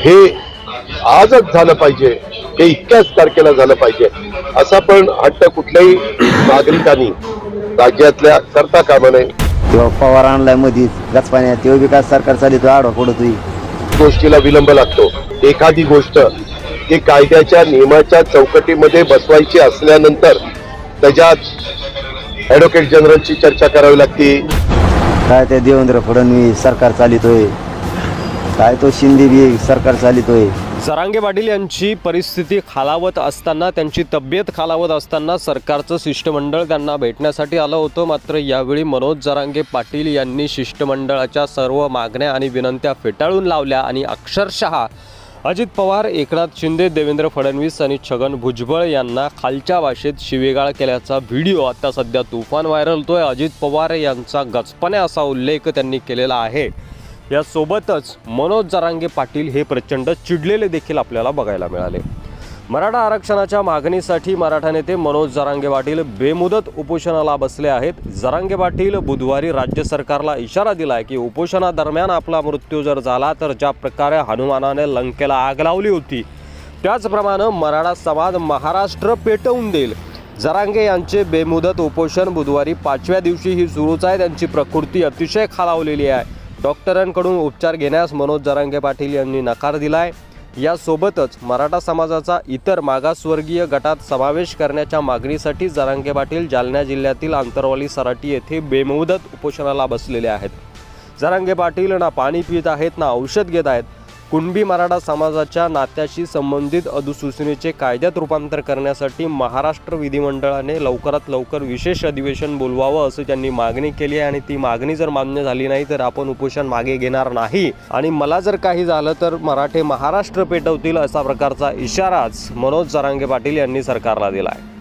हे आजच झालं पाहिजे, हे इतक्याच तारखेला झालं पाहिजे असा पण हट्ट कुठल्याही नागरिकांनी राज्यातल्या करता कामा नये. तेव्हा पवार आणलाय मधीच गचपाण्यात, तेव्हा विकास सरकार चालित आडवा पडतोय. गोष्टीला विलंब लागतो. एखादी गोष्ट ही कायद्याच्या नियमाच्या चौकटीमध्ये बसवायची असल्यानंतर त्याच्यात ऍडव्होकेट जनरलची चर्चा करावी लागते. काय ते देवेंद्र फडणवीस सरकार चालितोय, काय तो शिंदे बी सरकार चालितोय. जरांगे पाटील यांची परिस्थिती खालावत असताना, त्यांची तब्येत खालावत असताना सरकारचं शिष्टमंडळ त्यांना भेटण्यासाठी आलं होतं. मात्र यावेळी मनोज जरांगे पाटील यांनी शिष्टमंडळाच्या सर्व मागण्या आणि विनंत्या फेटाळून लावल्या आणि अक्षरशः अजित पवार, एकनाथ शिंदे, देवेंद्र फडणवीस आणि छगन भुजबळ यांना खालच्या भाषेत शिवीगाळ केल्याचा व्हिडिओ आता सध्या तुफान व्हायरल होतोय. अजित पवार यांचा गचपण्या असा उल्लेख त्यांनी केलेला आहे. यासोबतच मनोज जरांगे पाटील हे प्रचंड चिडलेले देखील आपल्याला बघायला मिळाले. मराठा आरक्षणाच्या मागणीसाठी मराठा नेते मनोज जरांगे पाटील बेमुदत उपोषणाला बसले आहेत. जरांगे पाटील बुधवारी राज्य सरकारला इशारा दिलाय की उपोषणादरम्यान आपला मृत्यू जर झाला तर ज्या प्रकारे हनुमानाने लंकेला आग लावली होती त्याचप्रमाणे मराठा समाज महाराष्ट्र पेटवून देईल. जरांगे यांचे बेमुदत उपोषण बुधवारी 5व्या दिवशीही सुरूच आहे. त्यांची प्रकृती अतिशय खालावलेली आहे. डॉक्टरांकडून उपचार घेण्यास मनोज जरांगे पाटील यांनी नकार दिलाय. यासोबतच मराठा समाजाचा इतर मागासवर्गीय गटात समावेश करण्याच्या मागणीसाठी जरांगे पाटील जालना जिल्ह्यातील आंतरवाली सराटी येथे बेमुदत उपोषणाला बसलेले आहेत. जरांगे पाटील ना पाणी पित आहेत ना औषध घेत आहेत. कुणबी मराठा समाजाच्या नात्याशी संबंधित अधिसूचनेचे कायद्यात रूपांतर करण्यासाठी महाराष्ट्र विधिमंडळाने लवकरात लवकर विशेष अधिवेशन बोलवावं असं त्यांनी मागणी केली आहे. आणि ती मागणी जर मान्य झाली नाही तर आपण उपोषण मागे घेणार नाही आणि मला जर काही झालं तर मराठे महाराष्ट्र पेटवतील असा प्रकारचा इशाराच मनोज जरांगे पाटील यांनी सरकारला दिला आहे.